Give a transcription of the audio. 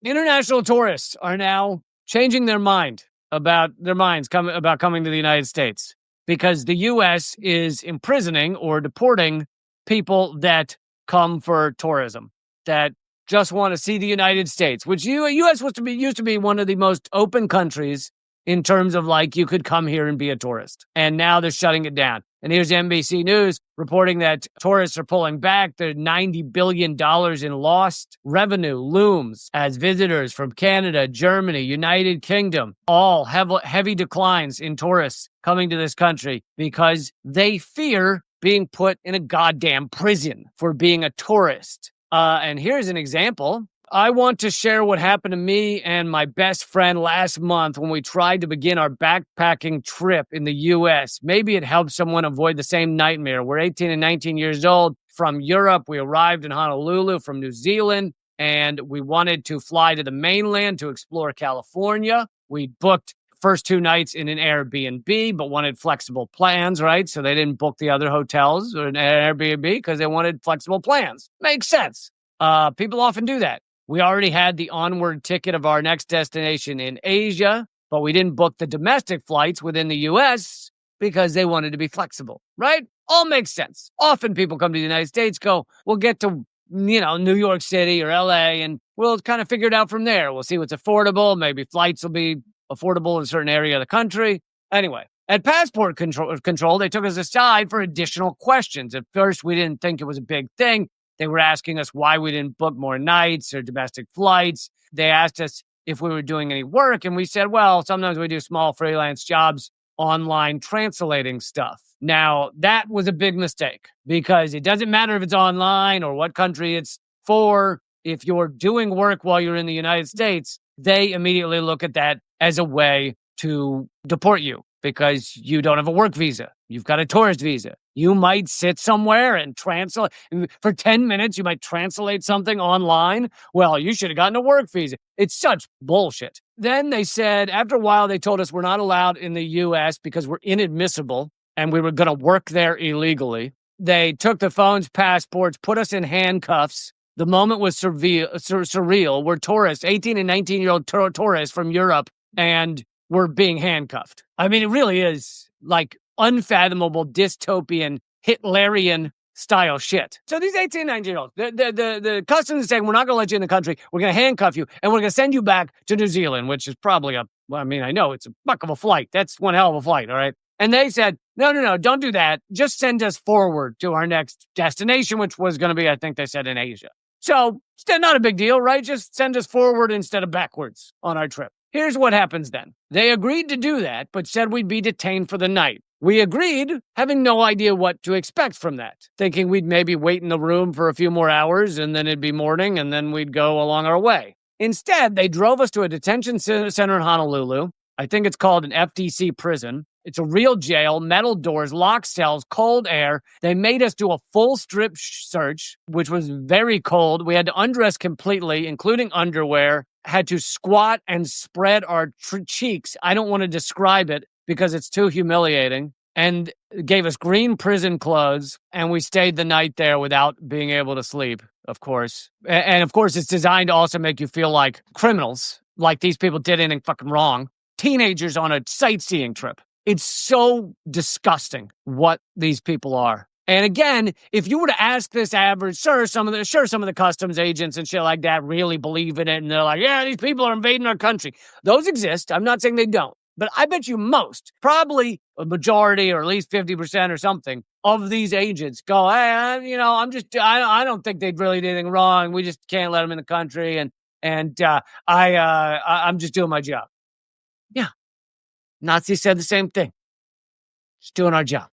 International tourists are now changing their minds about coming to the United States because the U.S. is imprisoning or deporting people that come for tourism, that just want to see the United States, which U.S. used to be one of the most open countries in terms of like you could come here and be a tourist. And now they're shutting it down. And here's NBC News reporting that tourists are pulling back. The $90 billion in lost revenue looms as visitors from Canada, Germany, United Kingdom all have heavy declines in tourists coming to this country because they fear being put in a goddamn prison for being a tourist. And here's an example. I want to share what happened to me and my best friend last month when we tried to begin our backpacking trip in the U.S. Maybe it helps someone avoid the same nightmare. We're 18 and 19 years old from Europe. We arrived in Honolulu from New Zealand, and we wanted to fly to the mainland to explore California. We booked first 2 nights in an Airbnb, but wanted flexible plans, right? So they didn't book the other hotels or an Airbnb because they wanted flexible plans. Makes sense. People often do that. We already had the onward ticket of our next destination in Asia, but we didn't book the domestic flights within the U.S. because they wanted to be flexible, right? All makes sense. Often people come to the United States, we'll get to, New York City or L.A., and we'll kind of figure it out from there. We'll see what's affordable. Maybe flights will be affordable in a certain area of the country. Anyway, at passport control, they took us aside for additional questions. At first, we didn't think it was a big thing. They were asking us why we didn't book more nights or domestic flights. They asked us if we were doing any work, and we said, well, sometimes we do small freelance jobs, online translating stuff. Now, that was a big mistake because it doesn't matter if it's online or what country it's for. If you're doing work while you're in the United States, they immediately look at that as a way to deport you because you don't have a work visa. You've got a tourist visa. You might sit somewhere and translate. For 10 minutes, you might translate something online. Well, you should have gotten a work visa. It's such bullshit. Then they said, after a while, they told us we're not allowed in the U.S. because we're inadmissible and we were going to work there illegally. They took the phones, passports, put us in handcuffs. The moment was surreal. We're tourists, 18 and 19-year-old tourists from Europe, and we're being handcuffed. I mean, it really is like unfathomable, dystopian, Hitlerian style shit. So these 18, 19-year-olds, the customs is saying, we're not going to let you in the country. We're going to handcuff you, and we're going to send you back to New Zealand, which is probably I know it's a fuck of a flight. That's one hell of a flight, all right? And they said, no, don't do that. Just send us forward to our next destination, which was going to be, I think they said, in Asia. So, still not a big deal, right? Just send us forward instead of backwards on our trip. Here's what happens then. They agreed to do that, but said we'd be detained for the night. We agreed, having no idea what to expect from that, thinking we'd maybe wait in the room for a few more hours and then it'd be morning and then we'd go along our way. Instead, they drove us to a detention center in Honolulu. I think it's called an FDC prison. It's a real jail, metal doors, locked cells, cold air. They made us do a full strip search, which was very cold. We had to undress completely, including underwear, had to squat and spread our cheeks. I don't want to describe it because it's too humiliating. And gave us green prison clothes, and we stayed the night there without being able to sleep, of course. And of course, it's designed to also make you feel like criminals, like these people did anything fucking wrong. Teenagers on a sightseeing trip. It's so disgusting what these people are. And again, if you were to ask this average, some of the customs agents and shit like that really believe in it, and they're like, yeah, these people are invading our country. Those exist. I'm not saying they don't. But I bet you probably a majority or at least 50% or something of these agents go, hey, I don't think they really did anything wrong. We just can't let them in the country. And I'm just doing my job. Yeah. Nazis said the same thing. Just doing our job.